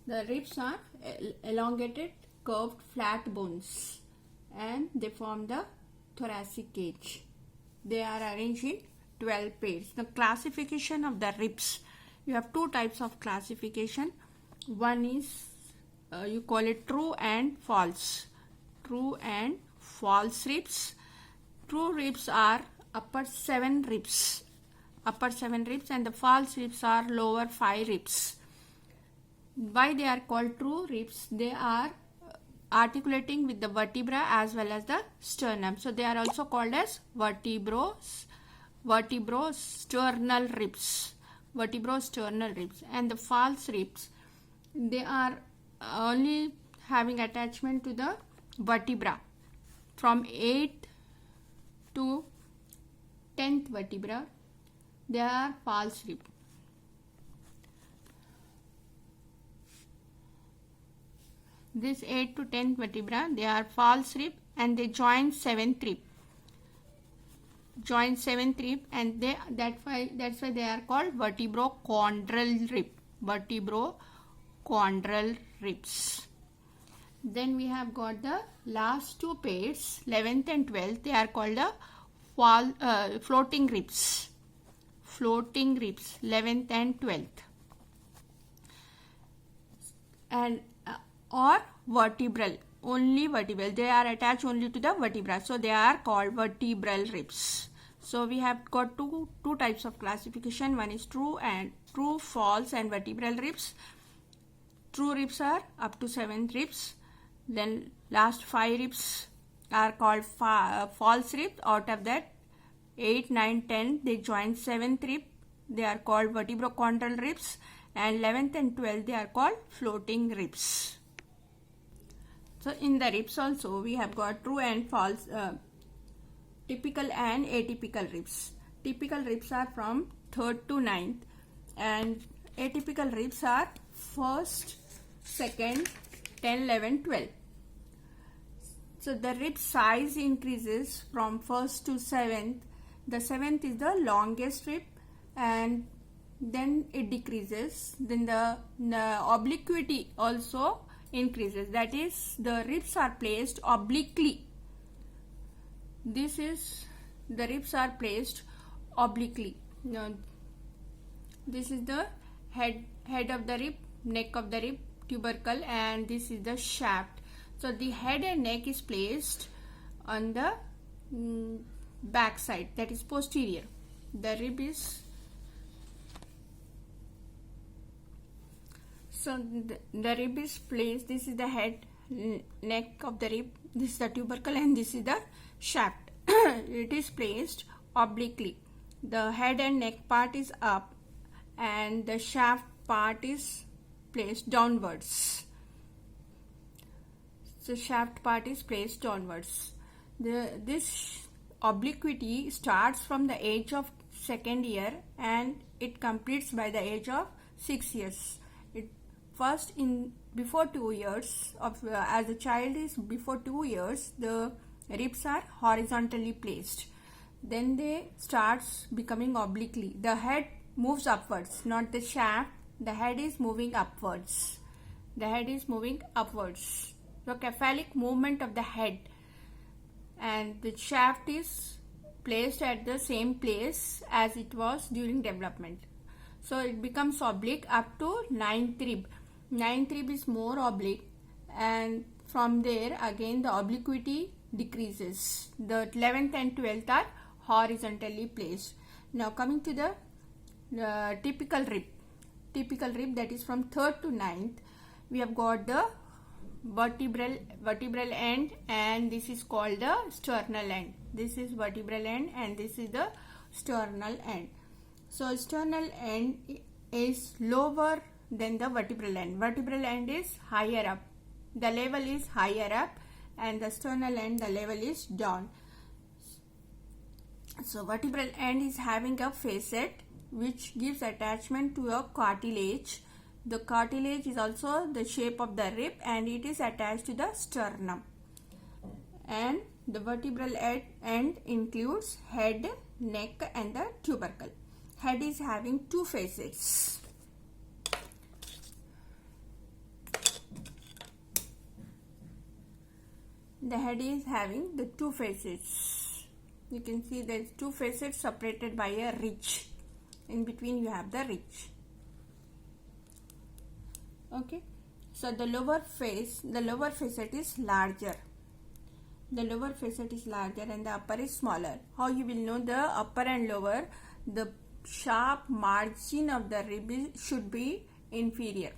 The ribs are elongated, curved, flat bones, and they form the thoracic cage. They are arranged in 12 pairs. The classification of the ribs. You have two types of classification. One is you call it true and false. True and false ribs. True ribs are upper 7 ribs. Upper 7 ribs, and the false ribs are lower 5 ribs. Why they are called true ribs? They are articulating with the vertebra as well as the sternum. So they are also called as vertebrosternal ribs. Vertebrosternal ribs. And the false ribs, they are only having attachment to the vertebra from 8th to 10th vertebra. They are false rib. This 8th to 10th vertebra, they are false rib, and they join 7th rib. And that's why they are called vertebrochondral rib. Vertebrochondral ribs. Then we have got the last two pairs, 11th and 12th. They are called the floating ribs. Floating ribs, 11th and 12th. And or vertebral, only vertebral. They are attached only to the vertebra, so they are called vertebral ribs. So we have got two types of classification. One is true, false, and vertebral ribs. True ribs are up to 7 ribs. Then last 5 ribs are called false ribs. Out of that, 8, 9, 10 they join 7th rib. They are called vertebrochondral ribs, and 11th and 12th they are called floating ribs. So in the ribs also we have got true and false, typical and atypical ribs. Typical ribs are from 3rd to 9th, and atypical ribs are 1st, 2nd, 10, 11, 12. So the rib size increases from 1st to 7th. The 7th is the longest rib, and then it decreases. Then the obliquity also increases. That is, the ribs are placed obliquely. The ribs are placed obliquely. Now, this is the head of the rib, neck of the rib, tubercle, and this is the shaft. So the head and neck is placed on the back side, that is posterior. The rib is the rib is placed. This is the head, neck of the rib, this is the tubercle, and this is the shaft. It is placed obliquely. The head and neck part is up, and the shaft part is placed downwards. So shaft part is placed downwards. This obliquity starts from the age of 2nd year, and it completes by the age of 6 years. First, before 2 years as the child is before 2 years, the ribs are horizontally placed. Then they starts becoming obliquely. The head moves upwards, not the shaft. The head is moving upwards. So cephalic movement of the head, and the shaft is placed at the same place as it was during development. So it becomes oblique up to 9th rib. 9th rib is more oblique, and from there again the obliquity decreases. The 11th and 12th are horizontally placed. Now coming to the typical rib. Typical rib, that is from 3rd to 9th. We have got the vertebral end, and this is called the sternal end. This is vertebral end, and this is the sternal end. So sternal end is lower than the vertebral end. Vertebral end is higher up. The level is higher up, and the sternal end, the level is down. So vertebral end is having a facet which gives attachment to a cartilage. The cartilage is also the shape of the rib, and it is attached to the sternum. And the vertebral end includes head, neck, and the tubercle. Head is having two facets. the head is having the two facets. You can see there's two facets separated by a ridge. In between you have the ridge. Okay, so the lower facet is larger. The lower facet is larger and the upper is smaller. How you will know the upper and lower? The sharp margin of the rib should be inferior.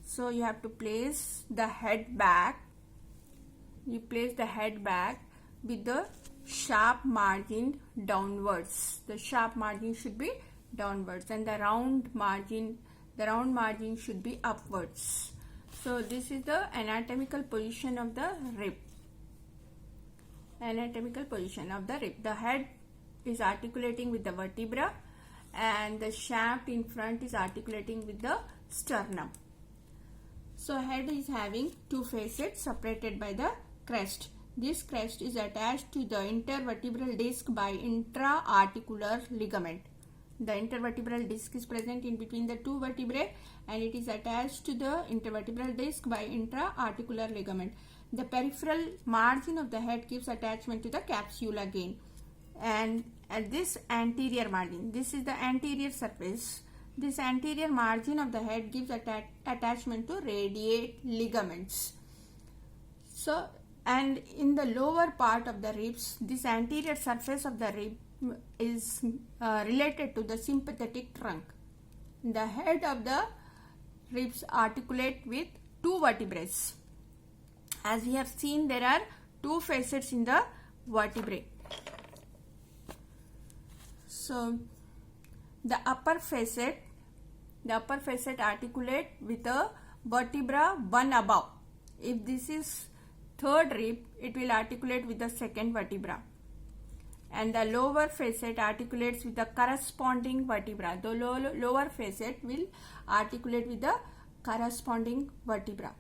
So you have to place the head back. You place the head back with the sharp margin downwards. The sharp margin should be downwards and the round margin should be upwards. So this is the anatomical position of the rib. Anatomical position of the rib. The head is articulating with the vertebra and the shaft in front is articulating with the sternum. So head is having two facets separated by the crest. This crest is attached to the intervertebral disc by intra-articular ligament. The intervertebral disc is present in between the two vertebrae and it is attached to the intervertebral disc by intra-articular ligament. The peripheral margin of the head gives attachment to the capsule again. And at this anterior margin, this is the anterior surface. This anterior margin of the head gives attachment to radiate ligaments. So, and in the lower part of the ribs, this anterior surface of the rib is related to the sympathetic trunk. The head of the ribs articulate with two vertebrae. As we have seen, there are two facets in the vertebrae. So the upper facet articulate with a vertebra one above. If this is third rib, it will articulate with the second vertebra. And the lower facet articulates with the corresponding vertebra. The lower facet will articulate with the corresponding vertebra.